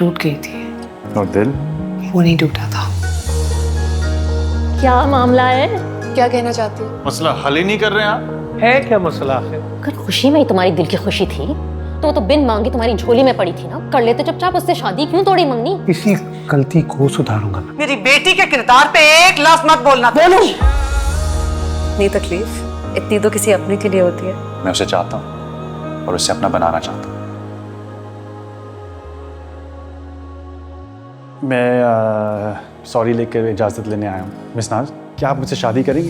टूट गई थी। और दिल? वो नहीं टूटा था। क्या मामला है? क्या कहना चाहती हो? मसला हल ही नहीं कर रहे हैं आप। है क्या मसला है? अगर खुशी में ही तुम्हारी दिल की खुशी थी तो वो तो बिन मांगे तुम्हारी झोली में पड़ी थी ना। कर लेते चुपचाप उससे शादी, क्यों तोड़ी मंगनी? इसी गलती को सुधारूंगा मैं। मेरी बेटी के किरदार पे एक लफ्ज मत बोलना। बोलूं? इतनी तकलीफ इतनी तो किसी अपने के लिए होती है। मैं उसे चाहता हूँ और उसे अपना बनाना चाहता हूँ। मैं सॉरी लेकर इजाज़त लेने आया हूँ। मिस नाज, क्या आप मुझसे शादी करेंगी?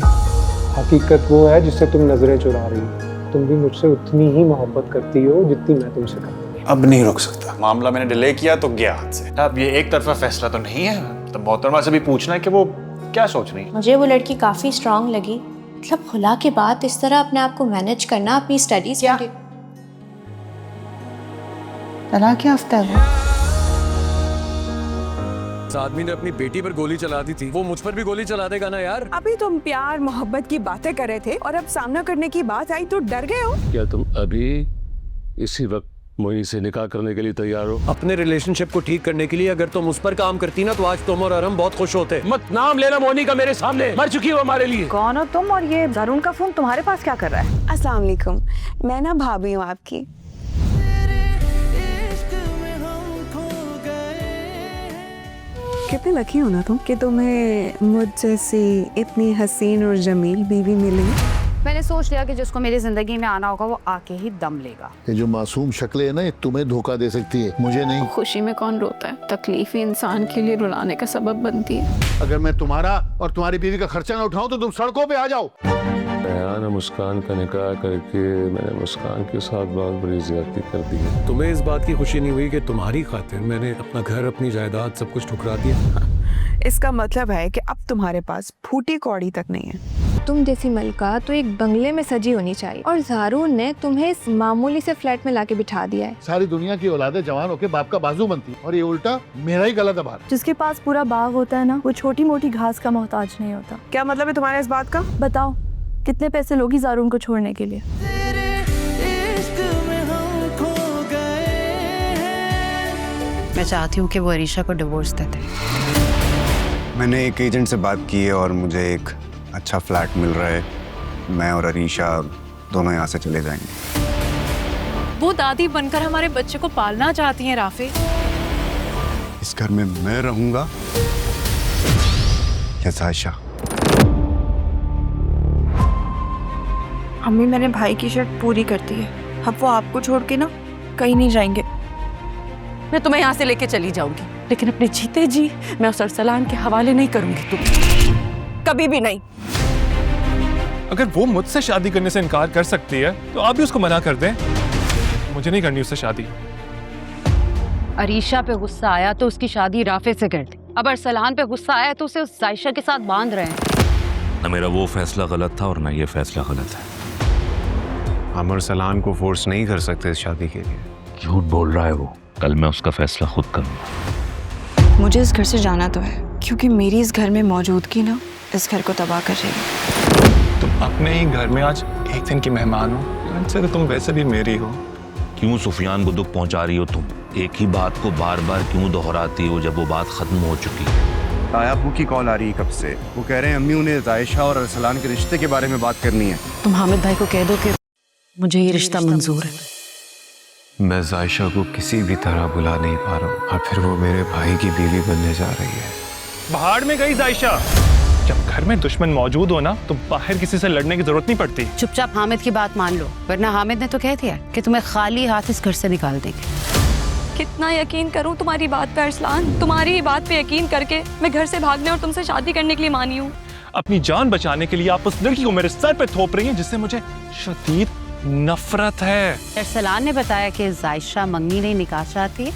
हकीकत वो है जिससे तुम नजरें चुरा रही हो। तुम भी मुझसे उतनी ही मोहब्बत करती हो जितनी मैं तुमसे करती हूँ। अब नहीं रुक सकता। मामला मैंने डिले किया तो गया हाथ से। अब ये एक तरफा फैसला तो नहीं है, तो मोहतरमा से भी पूछना है कि वो क्या सोच रही है। मुझे वो लड़की काफी स्ट्रांग लगी। मतलब खुला के बाद इस तरह अपने आप को मैनेज करना, अपनी स्टडीज क्या? तलाक क्या हफ्ता है वो? इस आदमी ने अपनी बेटी पर गोली चला दी थी, वो मुझ पर भी गोली चला देगा ना यार। अभी तुम प्यार मोहब्बत की बातें कर रहे थे और अब सामना करने की बात आई तो डर गए हो? क्या तुम अभी इसी वक्त मोहिनी से निकाह करने के लिए तैयार हो? अपने रिलेशनशिप को ठीक करने के लिए अगर तुम उस पर काम करती ना तो आज तुम और अरम बहुत खुश होते। मत नाम लेना मोहिनी का मेरे सामने, मर चुकी हो हमारे लिए। कौन हो तुम और ये जरून का फोन तुम्हारे पास क्या कर रहा है? अस्सलाम वालेकुम, मैं ना भाभी हूँ आपकी। कितने लकी हो ना तुम कि तुम्हें मुझ जैसी इतनी हसीन और जमील बीवी मिली। मैंने सोच लिया कि जिसको मेरी जिंदगी में आना होगा वो आके ही दम लेगा। ये जो मासूम शक्लें है ना, ये तुम्हें धोखा दे सकती है, मुझे नहीं। खुशी में कौन रोता है? तकलीफ ही इंसान के लिए रुलाने का सबब बनती है। अगर मैं तुम्हारा और तुम्हारी बीवी का खर्चा ना उठाऊं तो तुम सड़कों पे आ जाओ। बयान मुस्कान का निकाह करके मैंने मुस्कान के साथ बहुत बड़ी ज्यादती कर दी है। तुम्हें इस बात की खुशी नहीं हुई कि तुम्हारी खातिर मैंने अपना घर, अपनी जायदाद, सब कुछ ठुकरा दिया? इसका मतलब है कि अब तुम्हारे पास फूटी कौड़ी तक नहीं है। तुम जैसी मलका तो एक बंगले में सजी होनी चाहिए और ज़ारून ने तुम्हें इस मामूली से फ्लैट में लाके बिठा दिया है। सारी दुनिया की औलादें जवान होकर बाप का बाजू बनती और ये उल्टा मेरा ही गला दबा। जिसके पास पूरा बाग होता है ना, वो छोटी मोटी घास का मोहताज नहीं होता। क्या मतलब है तुम्हारे इस बात का? बताओ कितने पैसे लोगी ज़ारून को छोड़ने के लिए? मैं चाहती हूँ कि वो अरीशा को डिवोर्स दे दे। मैंने एक एजेंट से बात की है और मुझे एक अच्छा फ्लैट मिल रहा है। मैं और अरीशा दोनों यहाँ से चले जाएंगे। वो दादी बनकर हमारे बच्चे को पालना चाहती हैं राफे। इस घर में मैं रहूंगा या सायशा? अम्मी मैंने भाई की शर्त पूरी कर दी है। अब वो आपको छोड़ के ना कहीं नहीं जाएंगे। मैं तुम्हें यहाँ से लेके चली जाऊंगी, लेकिन अपने जीते जी मैं उस अरसलान के हवाले नहीं करूंगी तुम, कभी भी नहीं। अगर वो मुझसे शादी करने से इनकार कर सकती है तो आप भी उसको मना कर दें। मुझे नहीं करनी उससे शादी। अरीशा पे गुस्सा आया तो उसकी शादी राफे से कर दी। अब अरसलान पे गुस्सा आया तो उसे उस साइशा के साथ बांध रहे हैं। न मेरा वो फैसला गलत था और न ये फैसला गलत है। हम अरसलान को फोर्स नहीं कर सकते इस शादी के लिए। झूठ बोल रहा है वो। कल मैं उसका फैसला खुद करूंगा। मुझे इस घर से जाना तो है, क्योंकि मेरी इस घर में मौजूदगी ना इस घर को तबाह कर रही है। तुम अपने ही घर में आज एक दिन की मेहमान हो, वैसे तो तुम वैसे भी मेरी हो। क्यों सुफियान को दुख पहुंचा रही हो तुम? एक ही बात को बार बार क्यों दोहराती हो जब वो बात खत्म हो चुकी है? तायाबू की कॉल आ रही है कब से। वो कह रहे हैं अम्मी उन्हें जायशा और अरसलान के रिश्ते के बारे में बात करनी है। तुम हामिद भाई को कह दो कि मुझे ये रिश्ता मंजूर है। मैं जायशा को किसी भी तरह बुला नहीं पा रहा हूँ और फिर वो मेरे भाई की बीवी बनने जा रही है। बाहर में गई जायशा। जब घर में दुश्मन मौजूद हो ना तो बाहर किसी से लड़ने की जरूरत नहीं पड़ती। चुपचाप हामिद की बात मान लो, वरना हामिद ने तो कह दिया कि तुम्हें खाली हाथ इस घर से निकाल देंगे। कितना यकीन करूं तुम्हारी बात पे अरसलान? तुम्हारी ही बात पे यकीन करके मैं घर से भागने और तुमसे शादी करने के लिए मानी हूँ। अपनी जान बचाने के लिए आप उस लड़की को मेरे सर पे थोप रही हैं जिससे मुझे शदीद नफरत है। अरसलान ने बताया कि जायशा मंगनी नहीं निकाह चाहती है।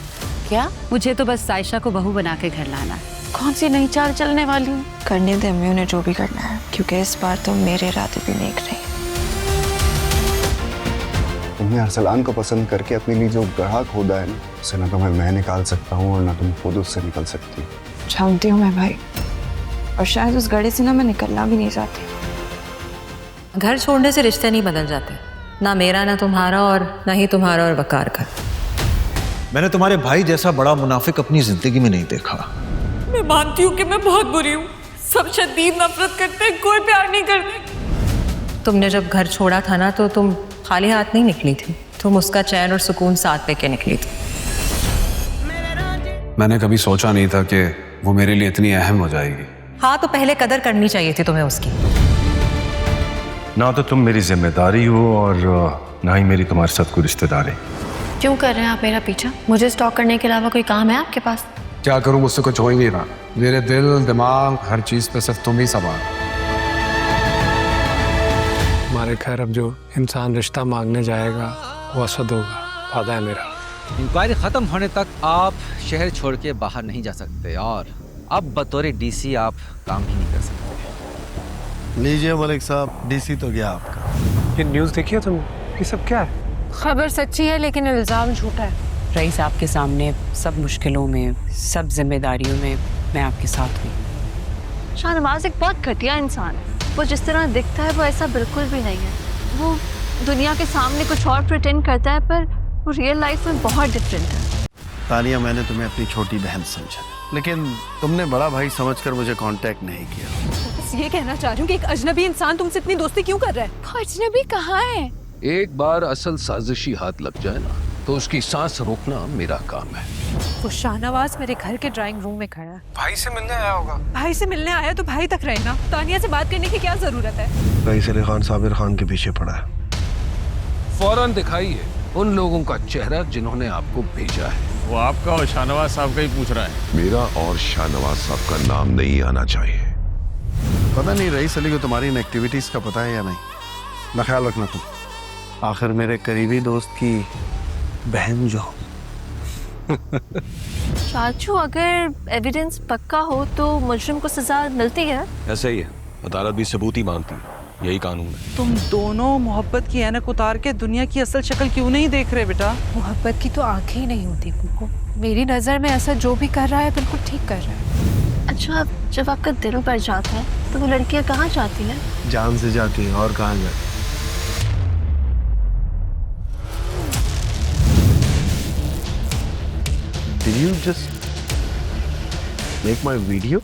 क्या? मुझे तो बस जायशा को बहू बना के घर लाना है। कौन सी नई चाल चलने वाली हूँ? करने दे अम्मी उन्हें जो भी करना है, क्योंकि इस बार तो मेरे इरादे भी नेक रहे। तुमने अरसलान को पसंद करके अपने लिए जो गढ़ा खोदा है ना, उसे ना तो मैं निकाल सकता हूँ और ना तुम खुद उससे निकल सकती। जानती हूँ मैं भाई, और शायद उस गढ़े से ना मैं निकलना भी नहीं चाहती। घर छोड़ने से रिश्ते नहीं बदल जाते, ना मेरा ना तुम्हारा और ना ही तुम्हारा और वकार का। मैंने तुम्हारे भाई जैसा बड़ा मुनाफिक अपनी जिंदगी में नहीं देखा। मैं मानती हूँ कि मैं बहुत बुरी हूँ। सब शदीद नफरत करते हैं, कोई प्यार नहीं करते। तुमने जब घर छोड़ा था ना तो तुम खाली हाथ नहीं निकली थी, तुम उसका चैन और सुकून साथ लेके निकली थी। मैंने कभी सोचा नहीं था कि वो मेरे लिए इतनी अहम हो जाएगी। हाँ, तो पहले कदर करनी चाहिए थी तुम्हें उसकी। ना तो तुम मेरी जिम्मेदारी हो और ना ही मेरी तुम्हारे साथ कोई रिश्तेदारी। क्यों कर रहे हैं आप मेरा पीछा? मुझे स्टॉक करने के अलावा कोई काम है आपके पास? क्या करूं, मुझसे कुछ हो ही नहीं रहा। मेरे दिल दिमाग हर चीज पे सिर्फ तुम ही सवार। हमारे खैर अब जो इंसान रिश्ता मांगने जाएगा वो असद होगा, वादा है मेरा। इंक्वायरी खत्म होने तक आप शहर छोड़ के बाहर नहीं जा सकते और अब बतौर डीसी आप काम ही नहीं कर सकते। लीजिए मलिक साहब, डीसी तो गया आपका। ये न्यूज़ देखिए तुम, ये सब क्या है? खबर सच्ची है लेकिन इल्जाम झूठा है। रईस आपके सामने सब मुश्किलों में, सब जिम्मेदारियों में मैं आपके साथ हूँ। शाहनवाज एक बहुत घटिया इंसान है। वो जिस तरह दिखता है वो ऐसा बिल्कुल भी नहीं है। वो दुनिया के सामने कुछ और प्रिटेंड करता है पर वो रियल लाइफ में बहुत डिफरेंट है। तानिया, मैंने तुम्हें अपनी छोटी बहन समझा, लेकिन तुमने बड़ा भाई समझकर मुझे कांटेक्ट नहीं किया। बस ये कहना चाह रही हूँ कि एक अजनबी इंसान तुमसे इतनी दोस्ती क्यों कर रहा है? अजनबी कहाँ है? एक बार असल साजिशी हाथ लग जाए ना तो उसकी सांस रोकना मेरा काम है। वो शाहनवाज मेरे घर के ड्राइंग रूम में खड़ा है। भाई से मिलने आया होगा। भाई से मिलने आया तो भाई तक रहे ना। तानिया से बात करने की क्या जरूरत है? रईस अली खान साबिर खान के पीछे पड़ा है। फौरन दिखाइए उन लोगों का चेहरा जिन्होंने आपको भेजा है। वो आपका और शाहनवाज साहब का ही पूछ रहा है। मेरा और शाहनवाज साहब का नाम नहीं आना चाहिए। पता नहीं रईस अली को तुम्हारी इन एक्टिविटीज का पता है या नहीं। ना ख्याल रखना तुम, आखिर मेरे करीबी दोस्त की बहन जो। चाचू, अगर एविडेंस पक्का हो तो मुजरिम को सजा मिलती है? ऐसा ही है, अदालत भी सबूत ही मांगती है, यही कानून है। तुम दोनों मोहब्बत की ऐनक उतार के दुनिया की असल शक्ल क्यों नहीं देख रहे बेटा? मोहब्बत की तो आंखें ही नहीं होती बुको। मेरी नजर में ऐसा जो भी कर रहा है बिल्कुल ठीक कर रहा है। अच्छा, जब आपका दिल भर जाता है तो वो लड़कियां कहाँ जाती हैं? जान से जाती है और कहाँ जाती है? Did you just make my video?